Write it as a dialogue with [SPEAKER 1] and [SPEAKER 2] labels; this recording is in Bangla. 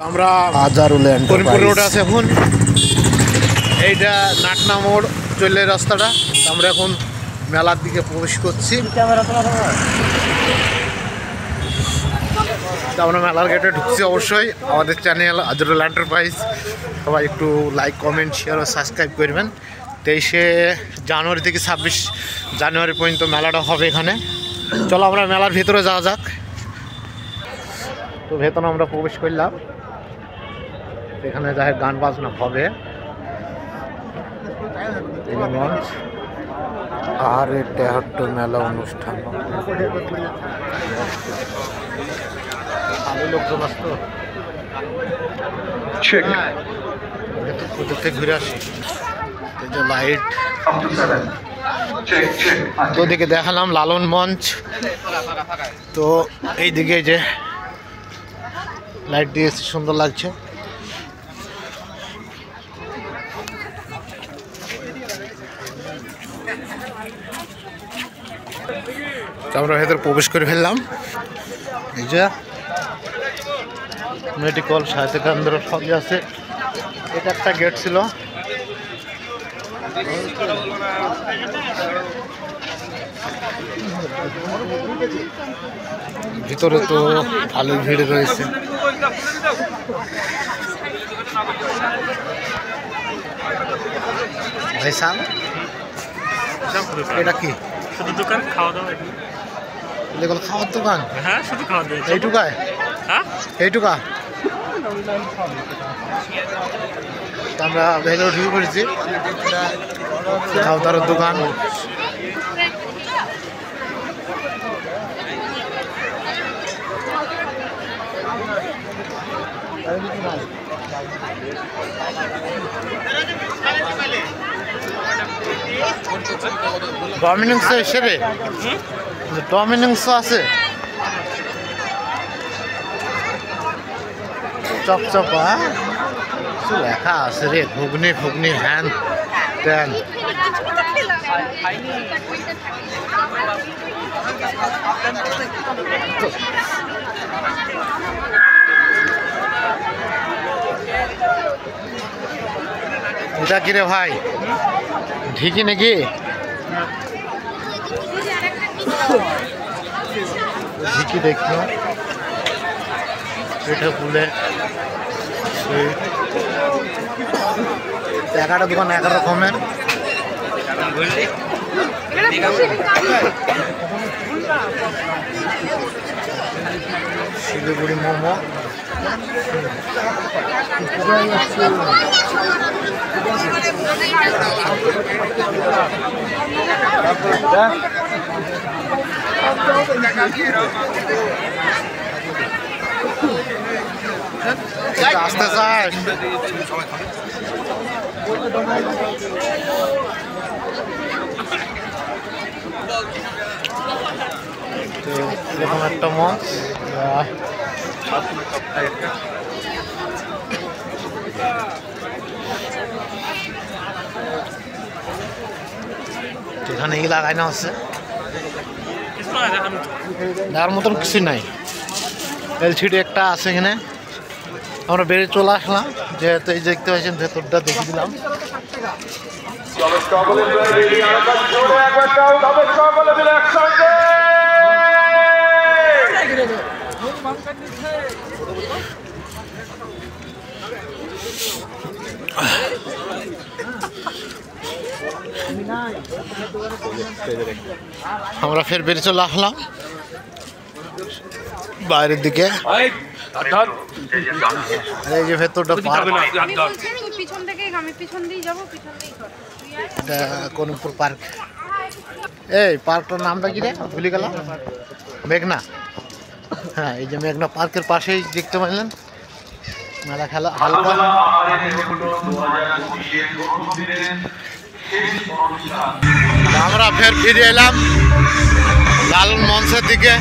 [SPEAKER 1] আমরা করিমপুর রোডে আছে এখন, এইটা নাটনা মোড় চলে রাস্তাটা। আমরা এখন মেলার দিকে প্রবেশ করছি। আমরা মেলার গেটে ঢুকছি। অবশ্যই আমাদের চ্যানেল আজরুল এন্টারপ্রাইজ সবাই একটু লাইক, কমেন্ট, শেয়ার ও সাবস্ক্রাইব করবেন। 23শে জানুয়ারি থেকে 26 জানুয়ারি পর্যন্ত মেলাটা হবে এখানে। চলো আমরা মেলার ভেতরে যাওয়া যাক। তো ভেতরে আমরা প্রবেশ করলাম। এখানে যাই গান বাজনা হবে আর এটা হচ্ছে মেলা অনুষ্ঠান। ভালো লোকজন আসতো, ঘুরে আসি। এই যে লাইট, তো দিকে দেখালাম লালন মঞ্চ। তো এইদিকে যে লাইট দিয়েছে, সুন্দর লাগছে। আমরা ভেতরে প্রবেশ করে ফেললাম। এই যে মেডিকেল স্বাস্থ্য কেন্দ্র সবই আছে। এটা একটা গেট ছিল। ভিতরে তো ভালোই ভিড় রয়েছে। ভাই সাহেব, এটা কি?
[SPEAKER 2] শুধু দোকান, খাওয়া দাওয়া।
[SPEAKER 1] এগুলো খাওয়ার দোকান?
[SPEAKER 2] হ্যাঁ, শুধু খাওয়া দাওয়া।
[SPEAKER 1] এইটুকায়?
[SPEAKER 2] হ্যাঁ,
[SPEAKER 1] এইটুকা। আমরা ভেতরে ঢুকে পড়েছি। খাওয়া দাওয়ার দোকান। ডমিনিংস হিসেবে ডমিনিংস আছে, চপচপা লেখা আছে রে। ঘুগনি ঘুগনি হ্যান ত্যান। এটা কি রে ভাই, ঠিকই নাকি? ঠিকই দেখছো, এটা খুলে 11টা দোকান 11 রকমের। শিলিগুড়ি মোমো, আসতে চাই। এরকম একটা মঞ্চ। এখানে এই লাগানো আছে, দেওয়ার মতন কিছু নাই। এলসিডি একটা আছে এখানে। আমরা বেরিয়ে চলে আসলাম, যেহেতু এই দেখতে পাচ্ছেন ভেতরটা দেখে দিলাম। আমরা ফের বেরিয়ে চলে আসলাম বাইরের দিকে। এই যে ভেতরটা করিমপুর পার্ক। এই পার্কটার নামটা কি রে, ভুলে গেলাম। মেঘনা। হ্যাঁ, এই যে মেঘনা পার্কের পাশেই দেখতে পাইলেন মেলা খেলা হালকা। আমরা ফের ফিরে এলাম লালন মঞ্চের দিকে।